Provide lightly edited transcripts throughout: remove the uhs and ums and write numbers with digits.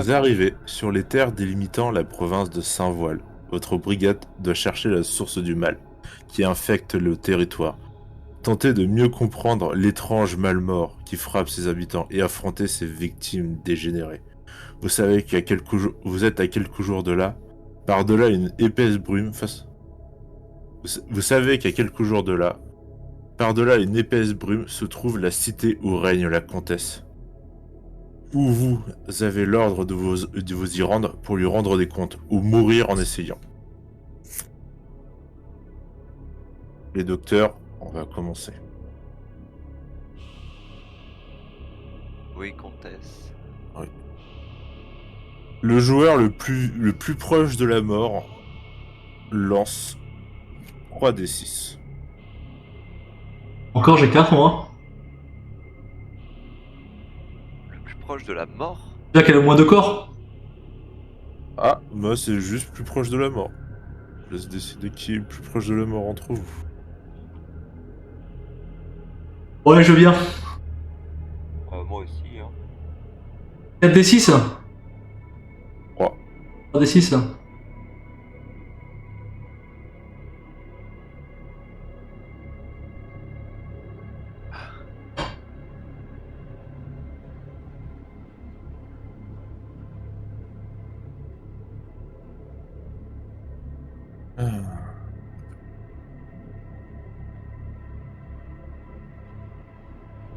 Vous arrivez sur les terres délimitant la province de Saint-Voile. Votre brigade doit chercher la source du mal qui infecte le territoire. Tentez de mieux comprendre l'étrange mal-mort qui frappe ses habitants et affronter ses victimes dégénérées. Vous savez vous êtes à quelques jours de là, par-delà une épaisse brume face. Vous savez qu'à quelques jours de là, par-delà une épaisse brume se trouve la cité où règne la comtesse. Ou vous avez l'ordre de vous y rendre pour lui rendre des comptes, ou mourir en essayant. Les docteurs, on va commencer. Oui, comtesse. Oui. Le joueur le plus proche de la mort lance 3d6. Encore j'ai 4 moi. Le plus proche de la mort? Déjà qu'elle a moins de corps. Ah, moi c'est juste plus proche de la mort. Je laisse décider qui est le plus proche de la mort entre vous. Ouais, je viens. Moi aussi, hein. 4d6. 3. 3d6.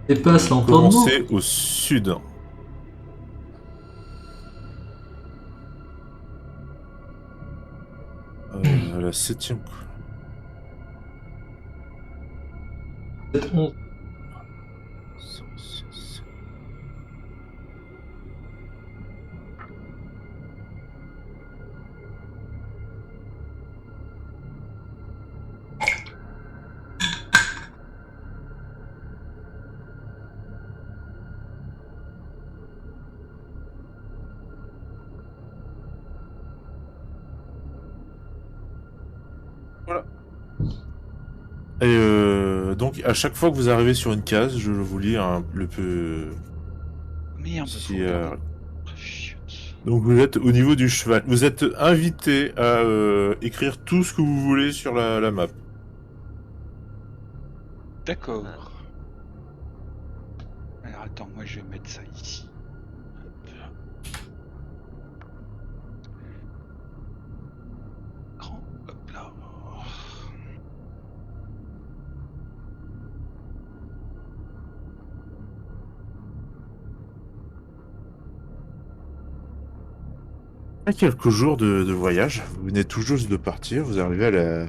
Dépasse l'entendement. Commencez au sud. À la 7ème. 7, 11. Voilà. Et donc à chaque fois que vous arrivez sur une case, je vous lis le peu. Merde, faut Si, regarder. Chut. donc vous êtes au niveau du cheval. Vous êtes invité à écrire tout ce que vous voulez sur la map. D'accord. Alors attends, moi je vais mettre ça ici. Grand, hop là. À quelques jours de voyage, vous venez tout juste de partir, vous arrivez à la.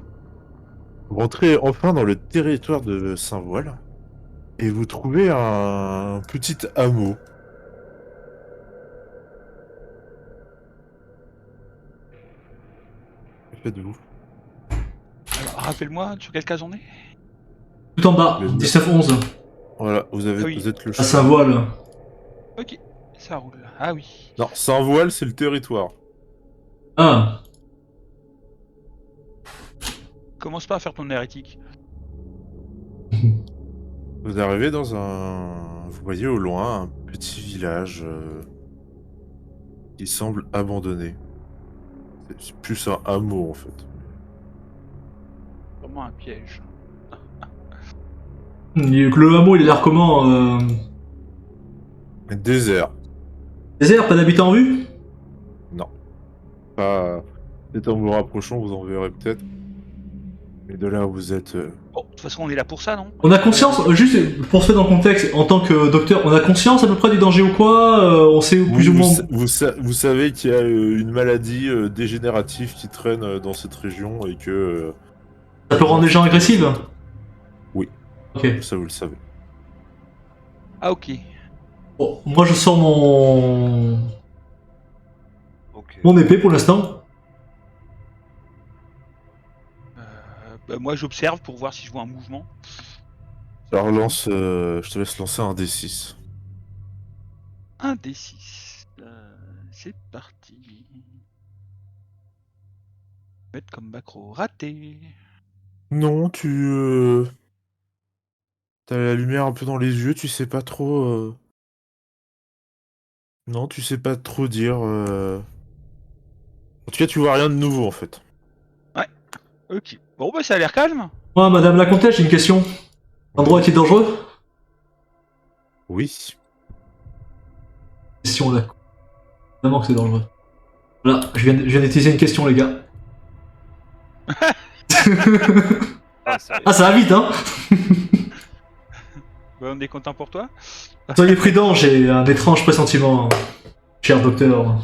Vous rentrez enfin dans le territoire de Saint-Voile et vous trouvez un petit hameau. Que faites-vous? Alors rappelle-moi, sur quelle case on est? Tout en bas. Le 19, 11. Voilà, Ah oui. vous êtes le À cheval. Saint-Voile. Ok, ça roule. Ah oui. Non, Saint-Voile, c'est le territoire. Ah. Commence pas à faire ton hérétique. Vous arrivez dans un. Vous voyez au loin un petit village qui semble abandonné. C'est plus un hameau en fait. Vraiment un piège. Le hameau, il a l'air comment Désert. Désert, pas d'habitants en vue? Non. Pas. Peut-être en vous rapprochant, vous en verrez peut-être. Mais de là où vous êtes. Bon, de toute façon, on est là pour ça, non? On a conscience, juste pour se mettre dans le contexte, en tant que docteur, on a conscience à peu près du danger ou quoi on sait plus Oui, ou moins. vous savez qu'il y a une maladie dégénérative qui traîne dans cette région et que. Ça peut rendre les gens agressifs? Oui, Ok. ça vous le savez. Ah ok. Bon, moi je sors Ok. mon épée pour l'instant. Bah, moi j'observe pour voir si je vois un mouvement. Alors lance, je te laisse lancer un D6. Un D6. C'est parti. Mettre comme macro. Raté. Non, t'as la lumière un peu dans les yeux, tu sais pas trop. Non, tu sais pas trop dire. En tout cas, tu vois rien de nouveau en fait. Ok. Bon, bah, ça a l'air calme. Moi, madame la comtesse, j'ai une question. L'endroit est-il dangereux? Oui. Question là. Évidemment que c'est dangereux. Voilà, je viens d'utiliser une question, les gars. Ah, ça Ah, ça va vite, hein? Bah, on est content pour toi. Soyez prudent, j'ai un étrange pressentiment, cher docteur.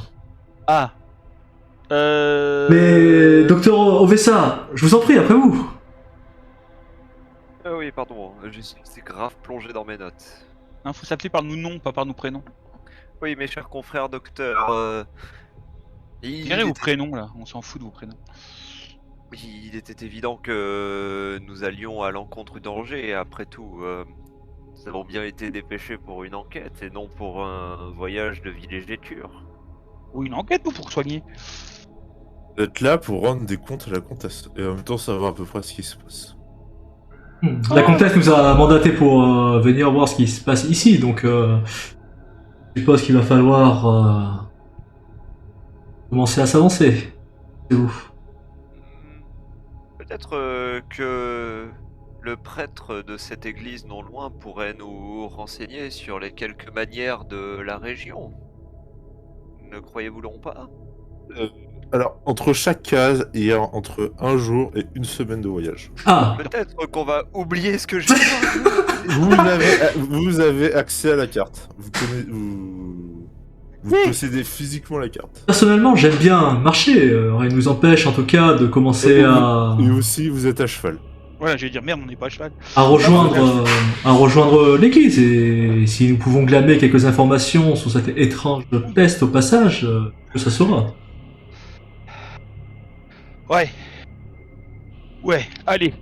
Ah. Mais, docteur Ovessa, je vous en prie, après vous. Oui, pardon, c'est grave plongé dans mes notes. Non, faut s'appeler par nos noms, pas par nos prénoms. Oui, mes chers confrères docteurs, Tirez vos prénoms, là. On s'en fout de vos prénoms. il était évident que nous allions à l'encontre du danger, et après tout, nous avons bien été dépêchés pour une enquête et non pour un voyage de villégiature. Ou une enquête, vous, pour soigner. Vous êtes là pour rendre des comptes à la comtesse et en même temps savoir à peu près ce qui se passe. La comtesse nous a mandaté pour venir voir ce qui se passe ici, donc je suppose qu'il va falloir commencer à s'avancer. C'est vous. Peut-être que le prêtre de cette église non loin pourrait nous renseigner sur les quelques manières de la région. Ne croyez-vous donc pas? Alors, entre chaque case, il y a entre un jour et une semaine de voyage. Ah, Peut-être qu'on va oublier ce que j'ai dit. Vous avez accès à la carte. Vous possédez physiquement la carte. personnellement, j'aime bien marcher. Rien ne nous empêche, en tout cas, de commencer Et aussi, vous êtes à cheval. Voilà, j'allais dire, merde, on n'est pas à cheval. à rejoindre l'église. Et si nous pouvons glaner quelques informations sur cette étrange peste au passage, ça sera. Ouais. Ouais, allez.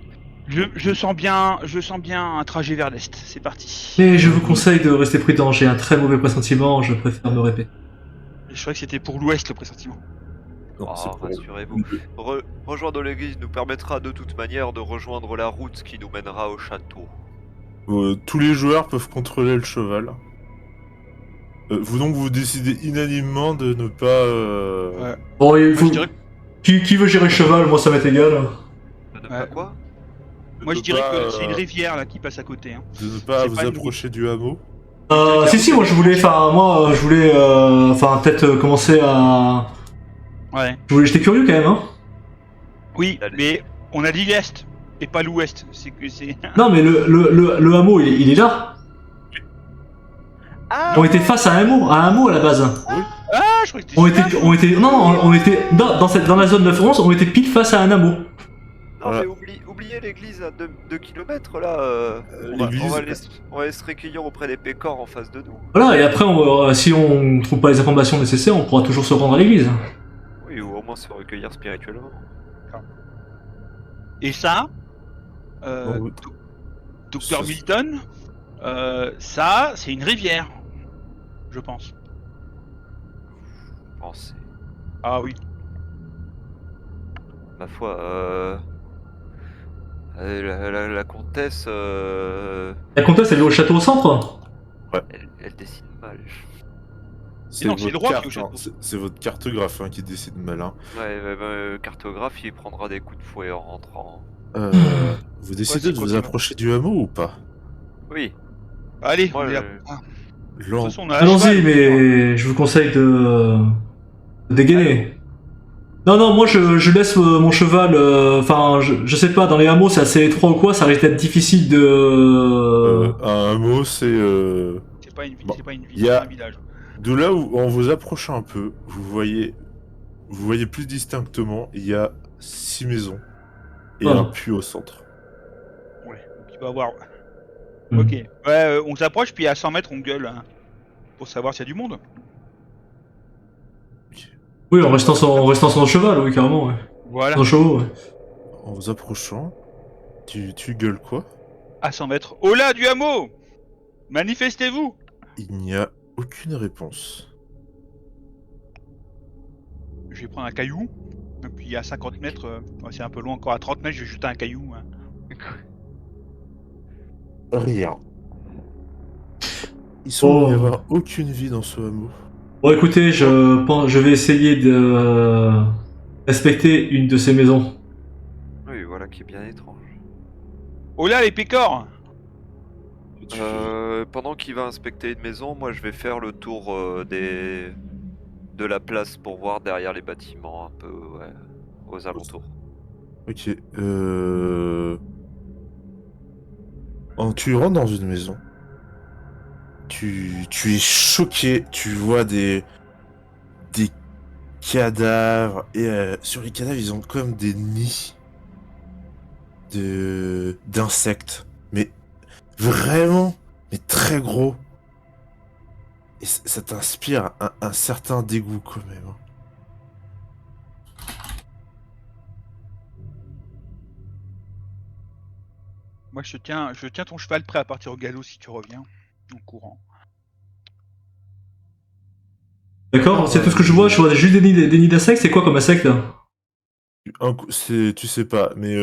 Je sens bien un trajet vers l'est. C'est parti. Mais je vous conseille de rester prudent. J'ai un très mauvais pressentiment. Je préfère me répéter. Je crois que c'était pour l'ouest, le pressentiment. Non, c'est Oh, pour- rassurez-vous. Rejoindre l'église nous permettra de toute manière de rejoindre la route qui nous mènera au château. Tous les joueurs peuvent contrôler le cheval. Vous décidez unanimement de ne pas. Ouais. Bon, il Moi, faut... je dirais, qui veut gérer le cheval? Moi, ça m'est égal. Ne Ouais. pas quoi? moi, je de dirais pas, que c'est une euh, rivière là qui passe à côté. Hein. De ne pas C'est vous pas une approcher du hameau. Si, moi, je voulais, peut-être commencer à... Ouais. J'étais curieux quand même, hein. Oui, Allez. mais on a dit l'est et pas l'ouest. C'est que c'est. Non, mais le hameau, il est là. Ah On était face à un hameau à la base. Ah, je crois que c'était. On était dans la zone de France, on était pile face à un hameau. Non Voilà. mais oubliez l'église à 2 kilomètres là. l'église- On va aller se recueillir auprès des pécores en face de nous. Voilà, et après, si on trouve pas les informations nécessaires, on pourra toujours se rendre à l'église. Oui, ou au moins se recueillir spirituellement. Et ça, Bon, Docteur ça, Milton, ça, c'est une rivière, je pense. Pensez. Ah oui. Ma foi, la comtesse, La comtesse, elle est au château au centre. elle décide mal. non, c'est le roi qui est au château. C'est votre cartographe qui décide mal. Hein. Cartographe, il prendra des coups de fouet en rentrant. Vous décidez c'est de vous possible. approcher du hameau ou pas? Oui, Allez, Moi, on est là. je- Ah, de Lent. toute façon, on a un Allons-y, cheval. mais je vous conseille de dégainer. Non, moi je laisse mon cheval. Enfin, je sais pas, dans les hameaux c'est assez étroit ou quoi, ça risque d'être difficile de. Un hameau, c'est C'est pas une ville, Bon, c'est pas une ville, y a- c'est un village. de là où, en vous approchant un peu, vous voyez plus distinctement, il y a 6 maisons et Oh. un puits au centre. Ouais, donc il va avoir. Hmm. Ok. Ouais, on s'approche, puis à 100 mètres, on gueule hein, pour savoir s'il y a du monde. Oui, en restant sur notre cheval, oui, carrément, ouais. Voilà. Nos chevaux, ouais. En vous approchant, tu gueules quoi? À 100 mètres. Au là du hameau! Manifestez-vous! Il n'y a aucune réponse. Je vais prendre un caillou. Et puis à 50 mètres, ouais, c'est un peu loin encore. À 30 mètres, je vais jeter un caillou. Hein. Rien. Il semble Oh. n'y avoir aucune vie dans ce hameau. Bon, écoutez, je vais essayer de respecter une de ces maisons. Oui, voilà qui est bien étrange. Oh là, les pécores! Pendant qu'il va inspecter une maison, moi je vais faire le tour de la place pour voir derrière les bâtiments un peu ouais, aux alentours. Ok. Tu rentres dans une maison. Tu es choqué. Tu vois des cadavres. Et sur les cadavres, ils ont comme des nids d'insectes. Mais vraiment, mais très gros. Et ça t'inspire un certain dégoût quand même. Hein. Moi, je tiens ton cheval prêt à partir au galop si tu reviens. En courant. D'accord, c'est tout ce que je vois. Je vois juste des nids d'insectes. C'est quoi comme insecte là? Tu sais pas, mais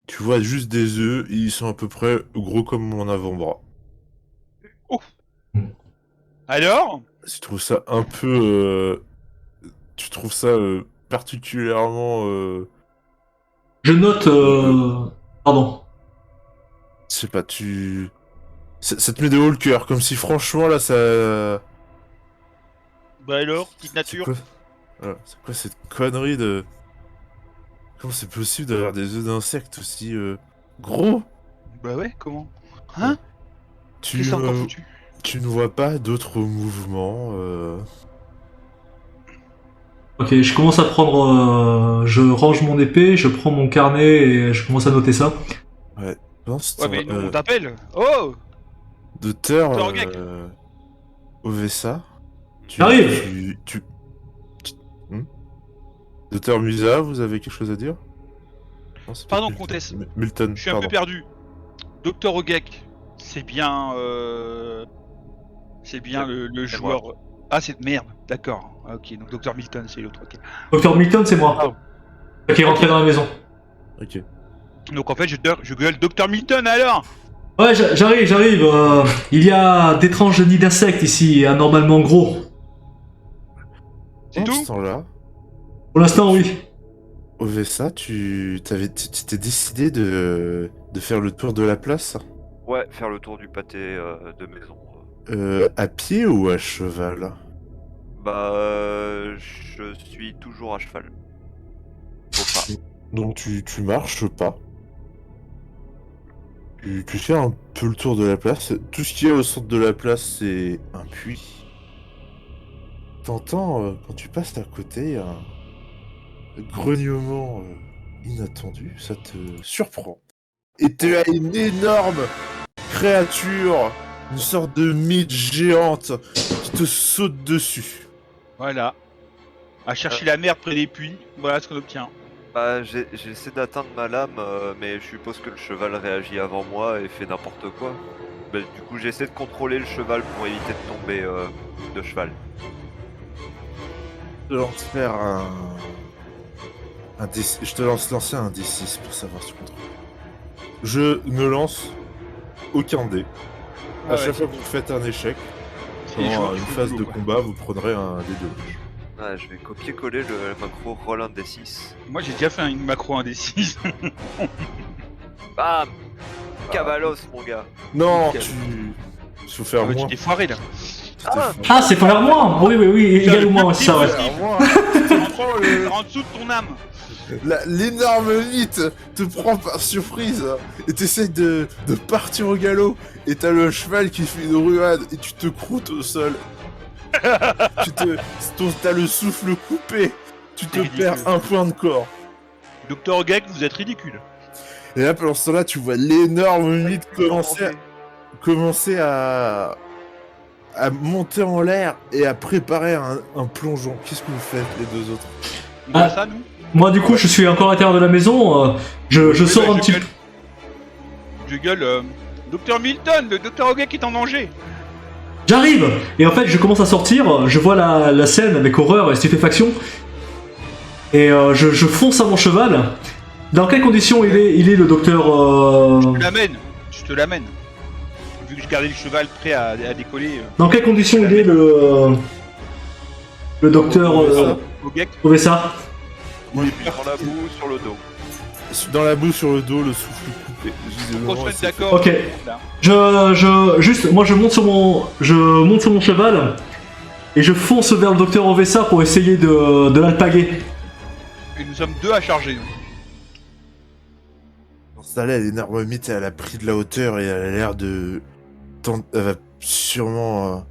tu vois juste des œufs, ils sont à peu près gros comme mon avant-bras. Alors? Tu trouves ça un peu... tu trouves ça particulièrement... Je note. Pardon. je sais pas, ça te met de haut le cœur, comme si franchement là ça... Bah alors, petite C'est nature. quoi... Voilà, c'est quoi cette connerie de... Comment c'est possible d'avoir des œufs d'insectes aussi gros? Bah ouais, comment? Hein? Tu, Qu'est-ce que t'as encore euh, foutu? tu ne vois pas d'autres mouvements Ok, je commence à prendre. Je range mon épée, je prends mon carnet et je commence à noter ça. Pendant ce Ouais, temps, mais nous, on t'appelle. Oh! Docteur Docteur Gek. Ovessa, J'arrive. Docteur Musa, vous avez quelque chose à dire? Non, c'est Pardon, peut-être Milton. comtesse. Milton, Je suis un pardon. peu perdu. Docteur Ogek, c'est bien. C'est bien le c'est joueur. Ah, c'est merde, d'accord. Ah, ok, donc Docteur Milton, c'est l'autre, ok. Docteur Milton, c'est moi. Pardon. Qui est rentré dans la maison. Ok. Donc en fait, je gueule Docteur Milton alors! Ouais, j'arrive. Il y a d'étranges nids d'insectes ici, anormalement gros. C'est Pendant tout? ce temps-là, Pour l'instant, oui. Ovessa, tu t'es décidé de faire le tour de la place Ouais, faire le tour du pâté de maison. à pied ou à cheval? Bah, je suis toujours à cheval. Faut pas. Donc tu marches pas. Tu fais un peu le tour de la place. Tout ce qu'il y a au centre de la place, c'est un puits. T'entends, quand tu passes à côté, un grognement inattendu. Ça te surprend. Et tu as une énorme créature, une sorte de mythe géante qui te saute dessus. Voilà. À chercher la merde près des puits, voilà ce qu'on obtient. Bah, j'essaie d'atteindre ma lame, mais je suppose que le cheval réagit avant moi et fait n'importe quoi. Bah, du coup, j'essaie de contrôler le cheval pour éviter de tomber de cheval. Je te lance faire je te lance lancer un D6 pour savoir si tu contrôles. Je ne lance aucun dé. À chaque fois que vous faites un échec, pendant une phase de combat, vous prendrez un dé de rouge. Ouais, je vais copier-coller le macro roll un D6. Moi j'ai déjà fait une macro indécise. Bam Cavalos, mon gars. Non, Nickel. faut faire Tu moins. t'es foiré là. Tu t'es fait- Ah, c'est pas vers moi. Oui, égal ou moins, c'est ça, ouais. Faire moins. Tu te prends En dessous de ton âme. l'énorme mythe te prend par surprise et t'essayes de partir au galop et t'as le cheval qui fait une ruade et tu te croûtes au sol. T'as le souffle coupé. Tu te C'est ridicule. perds un point de corps. Docteur Ogek, vous êtes ridicule. Et là, pendant ce temps-là, tu vois l'énorme mythe commencer à monter en l'air et à préparer un plongeon. Qu'est-ce que vous faites, les deux autres? On voit Ah. ça nous? Moi, du coup, je suis encore à l'intérieur de la maison. Je Oui, sors bah, un petit peu. Je gueule. Docteur Milton, le Docteur Ogek est en danger. J'arrive. Et en fait, je commence à sortir. Je vois la scène avec horreur et stupéfaction. Et je fonce à mon cheval. Dans quelles conditions il est le docteur Je te l'amène. Je te l'amène. Vu que je garder le cheval prêt à décoller Dans quelles conditions il est le docteur au gec. Ovessa? Moi, je suis dans la boue sur le dos. Dans la boue sur le dos, le souffle coupé. Visiblement, Qu'on soit c'est d'accord. Ok. Moi je monte sur mon cheval et je fonce vers le docteur Ovessa pour essayer de l'alpaguer. Et nous sommes 2 à charger. installée à l'énorme mythe, elle a pris de la hauteur et elle a l'air de... Elle va sûrement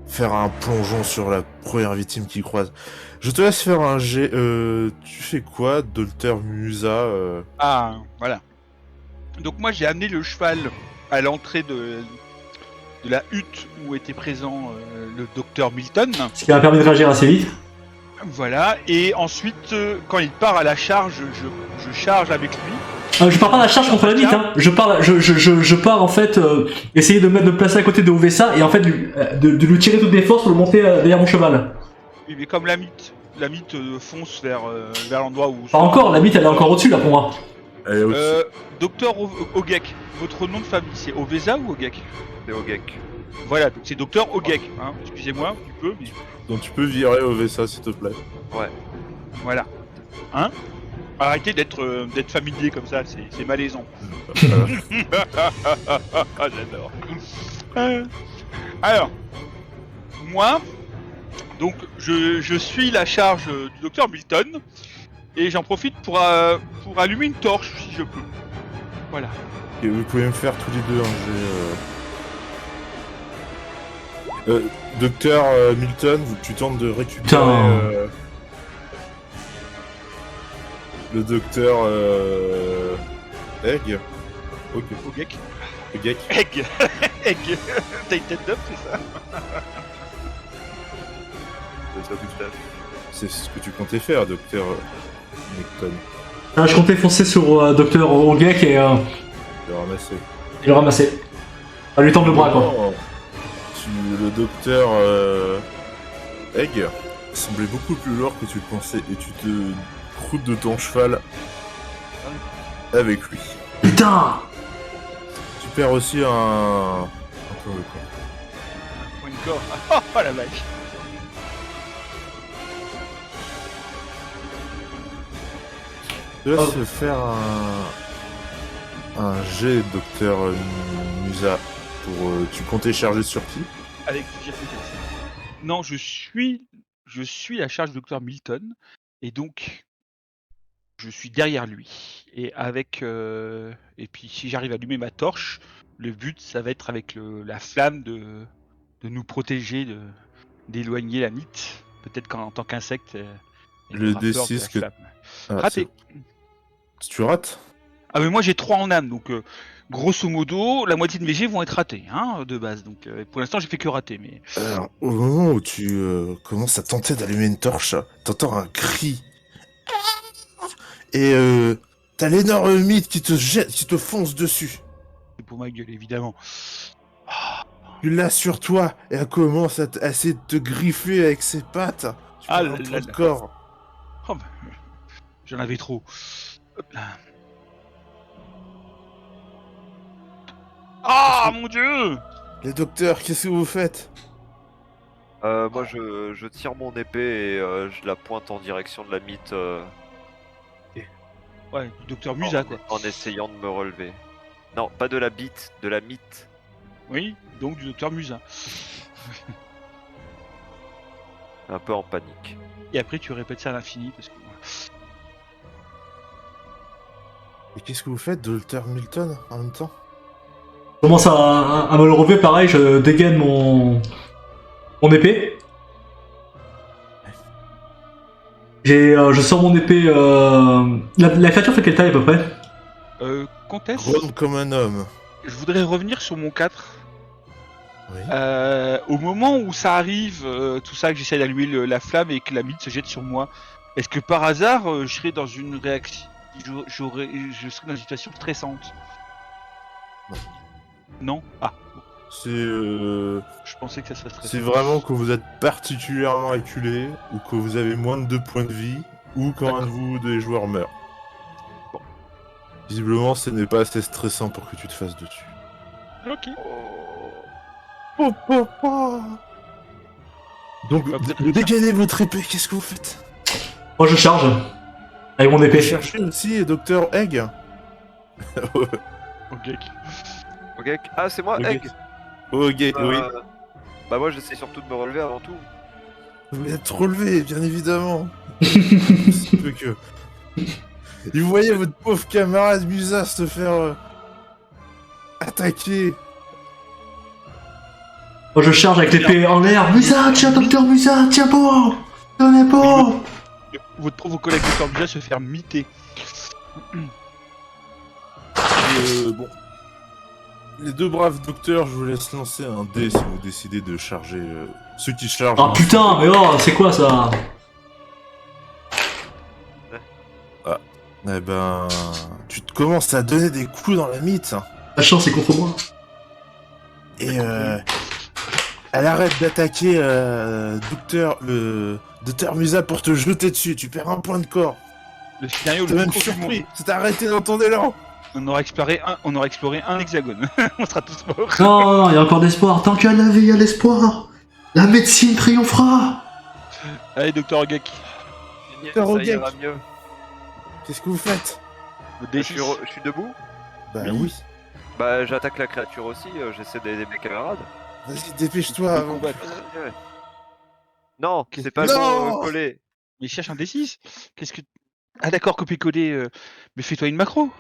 faire un plongeon sur la première victime qui croise. Je te laisse faire un jet. Tu fais quoi, Docteur Musa Ah, voilà. Donc moi j'ai amené le cheval à l'entrée de la hutte où était présent le docteur Milton. Ce qui m'a permis de réagir assez vite. Voilà, et ensuite quand il part à la charge, je charge avec lui. Je pars pas à la charge contre la mythe, hein. Je pars en fait essayer de me placer à côté de Ovessa et en fait de lui tirer toutes mes forces pour le monter derrière mon cheval. Oui, mais comme la mythe fonce vers l'endroit où... Pas encore, la mythe elle est encore au-dessus là pour moi. Elle est au-dessus. Docteur Ogek, votre nom de famille c'est Ovesa ou Ogek? C'est au gec. Voilà, donc c'est docteur Ogek, hein. Excusez-moi, tu peux, mais Donc tu peux virer Ovessa, s'il te plaît. voilà. Hein? Arrêtez d'être familier comme ça, c'est malaisant. J'adore. Alors, moi, donc je suis la charge du docteur Milton et j'en profite pour allumer une torche si je peux. Voilà. Et vous pouvez me faire tous les deux un jet. Docteur Milton, tu tentes de récupérer Putain. le docteur Egg. Ok. Ogek. Egg. Egg. Egg. T'as une tête d'homme, c'est ça? C'est ça, Gustave. C'est ce que tu comptais faire, docteur Milton. Je comptais foncer sur docteur Ogek et De ramasser. le ramasser. À lui tendre le bras quoi. Non, le docteur Egg semblait beaucoup plus lourd que tu le pensais et tu te croûtes de ton cheval avec lui. Putain. Tu perds aussi un point de corps. Point de corps. Oh la vache. Je te laisse faire un jet, docteur Musa, pour... tu comptais charger sur qui? Avec non, je suis la charge du docteur Milton et donc je suis derrière lui et avec et puis si j'arrive à allumer ma torche, le but ça va être avec la flamme de nous protéger, d'éloigner la mythe. Peut-être qu'en tant qu'insecte, elle Le aura peur de la D6 que- flamme. Ah, Raté. Si tu rates? Ah mais moi j'ai 3 en âme donc grosso modo la moitié de mes jets vont être ratés hein, de base donc pour l'instant j'ai fait que rater mais Alors, au moment où tu commences à tenter d'allumer une torche, t'entends un cri. Et t'as l'énorme mythe qui te jette, qui te fonce dessus. c'est pour ma gueule évidemment. Tu l'as sur toi et elle commence à essayer de te griffer avec ses pattes. Tu Ah perds là un point là de là. corps. Oh, bah, j'en avais trop. Hop là. Ah mon dieu! Les docteurs, qu'est-ce que vous faites? Moi, je tire mon épée et je la pointe en direction de la mythe Ouais, du docteur Musa quoi. en essayant de me relever. Non, pas de la bite, de la mythe. Oui, donc du docteur Musa. Un peu en panique. Et après tu répètes ça à l'infini parce que. Et qu'est-ce que vous faites, docteur Milton, en même temps? Je commence à me le relever, pareil, je dégaine mon épée. Je sors mon épée. La créature fait quelle taille à peu près? Comtesse, Rôde comme un homme. je voudrais revenir sur mon 4. Oui. Au moment où ça arrive, tout ça, que j'essaie d'allumer la flamme et que la mythe se jette sur moi, est-ce que par hasard je serais dans une réaction, je serais dans une situation stressante? Non. Non? Ah, bon, C'est je pensais que ça serait stressant. c'est vraiment que vous êtes particulièrement acculé, ou que vous avez moins de 2 points de vie, ou quand un de vous des joueurs meurt. Bon. Visiblement, ce n'est pas assez stressant pour que tu te fasses dessus. Ok. Oh, oh, oh. Donc, Bah, peut-être- dégainez votre épée, qu'est-ce que vous faites? Moi, je charge. Avec mon Vous épée. cherchez aussi Docteur Egg? Ok. Ok. Ah, c'est moi, Ok. Egg. Ok, oui. Bah moi j'essaie surtout de me relever avant tout. Vous êtes relevé, bien évidemment. Si peu que. Et vous voyez votre pauvre camarade Musa se faire attaquer. Moi, je charge avec l'épée en l'air. Musa, tiens, docteur Musa, tiens bon. Tenez bon. Votre pauvre collègue Dr. Musa se faire miter. Bon. Les deux braves docteurs, je vous laisse lancer un dé si vous décidez de charger ceux qui chargent. Ah putain, mais oh, c'est quoi ça? Eh ben, tu te commences à donner des coups dans la mythe. Hein. La chance est contre moi. Et elle arrête d'attaquer Docteur Musa pour te jeter dessus. Tu perds un point de corps. Le scénario T'es le même plus court du surpris. monde. C'est arrêté dans ton élan. On aura exploré un hexagone. On sera tous morts. Non, il y a encore d'espoir. Tant qu'il y a la vie, il y a l'espoir. La médecine triomphera. Allez, Docteur Ogek. Génial, Docteur ça Ogek. ira mieux. Qu'est-ce que vous faites? Le Je D6. suis debout. Bah Oui. oui. Bah j'attaque la créature aussi, j'essaie d'aider mes camarades. Vas-y, dépêche-toi avant. Ouais. Non, Qu'est-ce- c'est pas Non le mot collé. Mais cherche un D6. Qu'est-ce que. Ah, d'accord, copier-coller. Mais fais-toi une macro.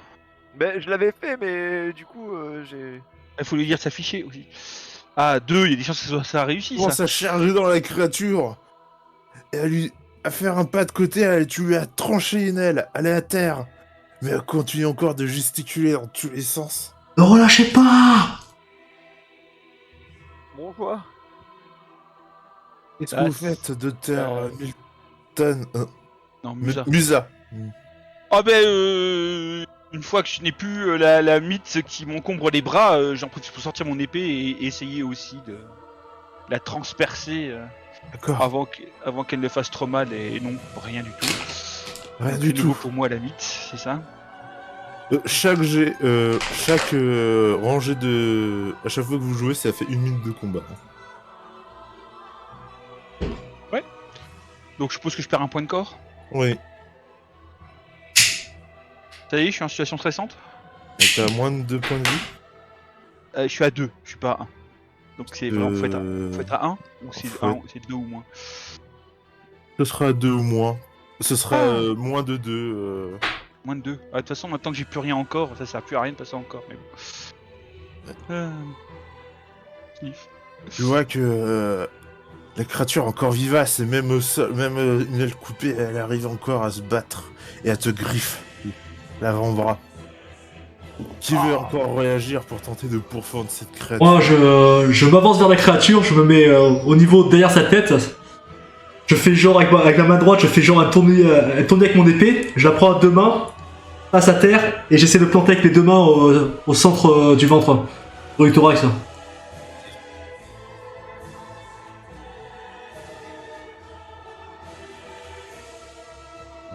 Mais je l'avais fait, mais du coup j'ai. Il faut lui dire de s'afficher aussi. Ah, 2, il y a des chances que ça a réussi Commence ça. à charger dans la créature. Et à faire un pas de côté, tu lui as tranché une aile. Elle est à terre. Mais elle continue encore de gesticuler dans tous les sens. Ne relâchez pas. Bon choix. Qu'est-ce Ah, que vous faites, docteur Milton Non, Musa. Musa. Ah ben, une fois que je n'ai plus la mythe qui m'encombre les bras, j'en profite pour sortir mon épée et essayer aussi de la transpercer D'accord. avant qu'elle ne fasse trop mal et non, rien du tout. Rien C'est du nouveau tout. pour moi la mythe, c'est ça? Chaque rangée de... À chaque fois que vous jouez, ça fait 1 minute de combat. Donc je suppose que je perds un point de corps. Oui. Ça y est, je suis en situation stressante. Et t'as moins de 2 points de vie. Je suis à 2, je suis pas à 1. Donc c'est vraiment, faut être à 1 ou c'est faut 1, être- c'est 2 ou moins. Ce sera 2 ou moins. Ce sera Ah. moins de 2. Moins de 2. De toute façon, maintenant que j'ai plus rien encore, ça sert plus à rien de passer encore. Mais bon. Sniff. Tu vois que la créature est encore vivace et même au sol, même une aile coupée, elle arrive encore à se battre et à te griffe l'avant-bras. Qui veut encore réagir pour tenter de pourfendre cette créature? Moi, je m'avance vers la créature. Je me mets au niveau derrière sa tête. Je fais genre avec la main droite, je fais genre un tourner avec mon épée. Je la prends à deux mains, passe à terre, et j'essaie de planter avec les deux mains au centre du ventre, au du thorax.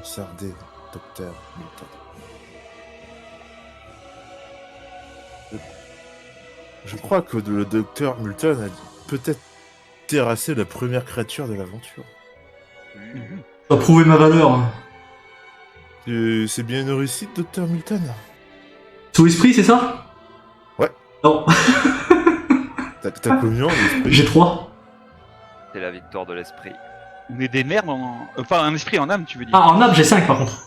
Regardez, docteur Milton. Je crois que le docteur Milton a peut-être terrassé la première créature de l'aventure. Mhm. Je dois prouver ma valeur. C'est bien une réussite, docteur Milton? Sous esprit, c'est ça? Ouais. Non, T'as combien en esprit? j'ai 3. C'est la victoire de l'esprit. On est des merdes en. Enfin, un esprit en âme, tu veux dire. Ah, en âme, j'ai 5 par contre.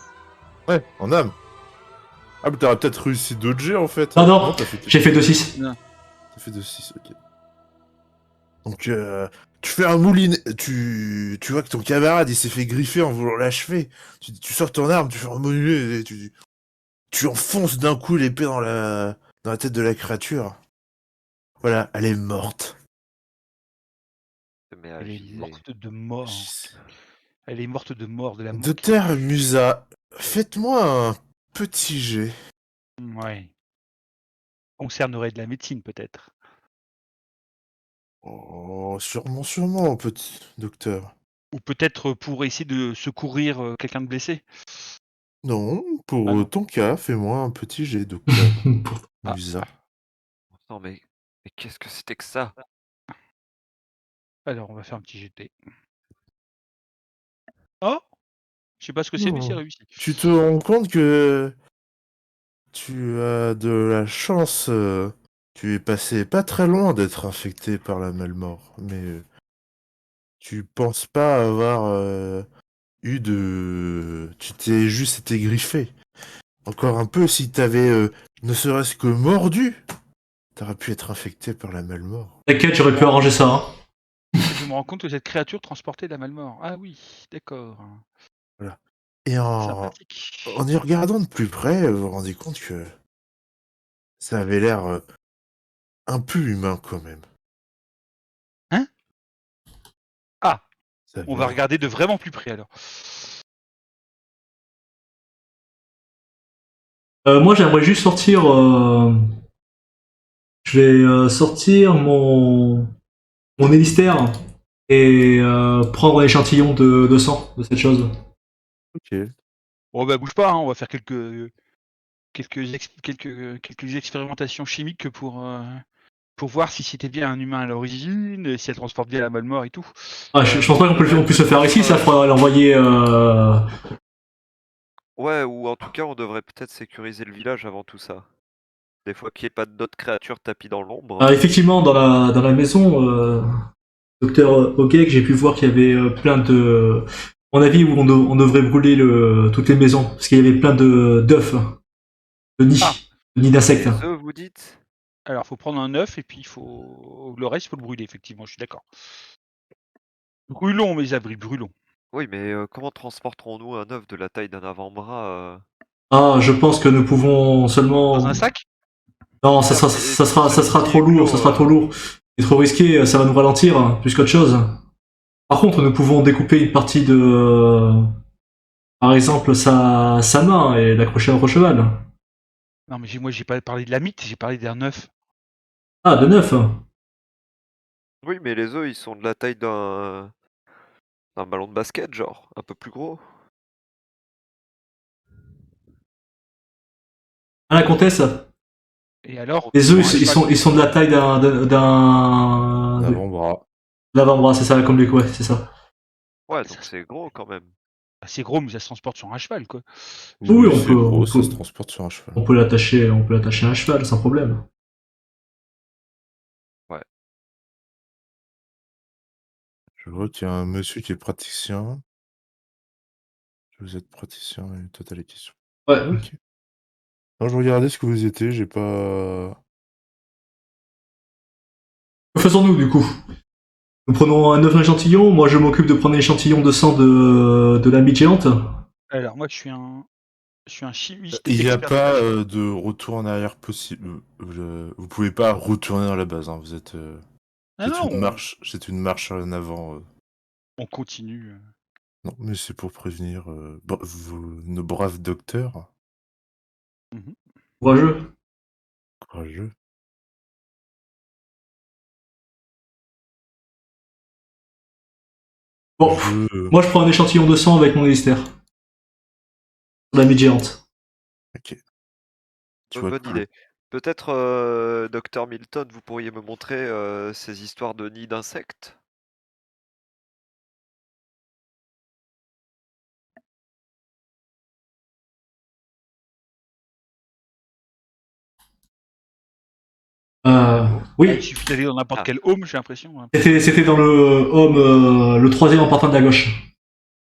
Ouais, en âme. Ah, mais t'aurais peut-être réussi d'autres jets en fait. Ah non, t'as fait... J'ai fait 2-6. T'as fait 2-6, ok. Donc, tu fais un mouline. Tu vois que ton camarade il s'est fait griffer en voulant l'achever. Tu sors ton arme, tu fais un moulinet et tu enfonces d'un coup l'épée dans la tête de la créature. Voilà, elle est morte. Je mets à Elle est giser. morte de mort. Elle est morte de mort, de la mort. Docteur Musa, faites-moi un petit jet. Ouais. Concernerait de la médecine, peut-être. Oh, sûrement, petit docteur. Ou peut-être pour essayer de secourir quelqu'un de blessé. Non, pour Ah non. ton cas, fais-moi un petit jet, docteur Ah. Musa. Non mais qu'est-ce que c'était que ça? Alors, on va faire un petit GT. Oh! Je sais pas ce que c'est, mais c'est Non. réussi. Tu te rends compte que tu as de la chance. Tu es passé pas très loin d'être infecté par la Malmort, mais tu penses pas avoir eu de. Tu t'es juste été griffé. Encore un peu, si t'avais ne serait-ce que mordu, t'aurais pu être infecté par la Malmort. T'inquiète, j'aurais pu arranger ça. Hein. Je me rends compte que cette créature transportait de la Malmort. Ah oui, d'accord. Voilà. Et Sympathique. en y regardant de plus près, vous vous rendez compte que ça avait l'air un peu humain quand même. Hein? Ah, Ça on avait va l'air. regarder de vraiment plus près alors. Moi, j'aimerais juste sortir. Je vais sortir mon élistère et prendre un échantillon de sang de cette chose. Ok. Bon bah bouge pas, hein, on va faire quelques expérimentations chimiques pour voir si c'était bien un humain à l'origine, si elle transporte bien la Malmort et tout. Ah, je pense pas on puisse le faire ici, ça faudra l'envoyer. Ouais, ou en tout cas, on devrait peut-être sécuriser le village avant tout ça. Des fois qu'il n'y ait pas d'autres créatures tapis dans l'ombre. Effectivement, dans la maison, docteur Ogek, j'ai pu voir qu'il y avait plein de. À mon avis, où on devrait brûler toutes les maisons, parce qu'il y avait plein d'œufs, de nids, Ah. de nids d'insectes. Les œufs, vous dites? Alors faut prendre un œuf et puis le reste, il faut le brûler, effectivement, je suis d'accord. Brûlons mes abris, brûlons. Oui, mais comment transporterons-nous un œuf de la taille d'un avant-bras Ah, je pense que nous pouvons seulement. Dans un sac? Non, ça sera petit trop lourd, ça igloo, sera trop lourd. C'est trop risqué, ça va nous ralentir, plus qu'autre chose. Par contre, nous pouvons découper une partie de. Par exemple, sa main et l'accrocher à notre cheval. Non mais moi j'ai pas parlé de la mythe, j'ai parlé d'un œuf. Ah, de neuf. Oui, mais les œufs, ils sont de la taille d'un ballon de basket, genre, un peu plus gros. Ah, la comtesse. Et alors? Les Pour œufs, un cheval. ils sont de la taille Un avant-bras. l'avant-bras, c'est ça, comme les ouais, c'est ça. Ouais, Ça, donc c'est gros quand même. c'est gros, mais ça se transporte sur un cheval, quoi. Oui, Oui, c'est gros, ça se transporte sur un cheval. on peut l'attacher à un cheval sans problème. Ouais. Je vois qu'il y a un monsieur qui est praticien. Vous êtes praticien et toi t'as les questions. Ouais. Ok. Non, je regardais ce que vous étiez, j'ai pas. Que faisons-nous du coup? Nous prenons un œuf échantillon. Moi, je m'occupe de prendre un échantillon de sang de la mythe géante. Alors moi je suis un chimiste Il n'y a expert des pas machines. de retour en arrière possible. Vous pouvez pas retourner dans la base, hein. Vous êtes. Ah non, C'est une marche en avant. on continue. Non, mais c'est pour prévenir nos braves docteurs. Mhm. Courageux. Courageux. Bon, Je. moi, je prends un échantillon de sang avec mon élistère. La mythe géante. Ok. Tu vois Bonne que idée. Peut-être, Docteur Milton, vous pourriez me montrer ces histoires de nids d'insectes? Oui, Il suffit d'aller dans n'importe Ah, quel home, j'ai l'impression. Hein. c'était dans le home, le troisième en partant de la gauche.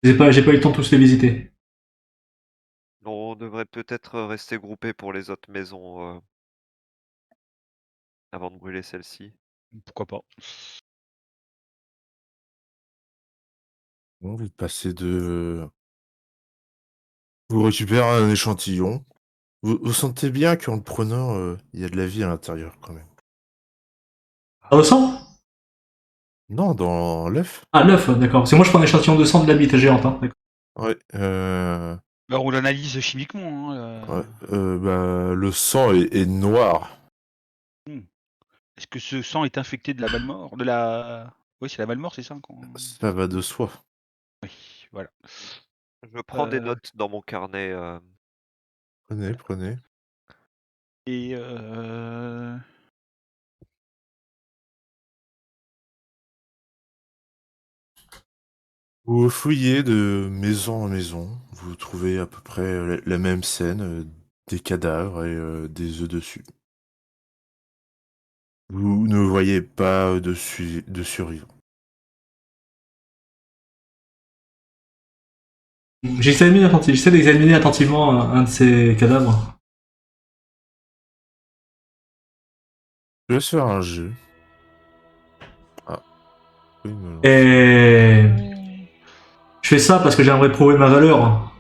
J'ai pas eu le temps de tous les visiter. on devrait peut-être rester groupés pour les autres maisons avant de brûler celle-ci. Pourquoi pas. bon, vous passez de. Vous récupérez un échantillon. Vous sentez bien qu'en le prenant, il y a de la vie à l'intérieur quand même. Dans le sang? Non, dans l'œuf. Ah, l'œuf, d'accord. C'est moi, je prends un échantillon de sang de la mythe géante. Hein. D'accord. Ouais. Bah, on l'analyse chimiquement. Hein, Ouais. Bah, le sang est noir. Hmm. Est-ce que ce sang est infecté de la Malmort? De la. Oui, c'est la Malmort, c'est ça Ça va de soi. Oui, voilà. Je prends des Euh, notes dans mon carnet. Prenez, prenez. et Vous fouillez de maison en maison, vous trouvez à peu près la même scène, des cadavres et des œufs dessus. Vous ne voyez pas de survivants. J'essaie d'examiner attentivement un de ces cadavres. Je vais faire un jeu. Ah, oui, me lance. Et je fais ça parce que j'aimerais prouver ma valeur.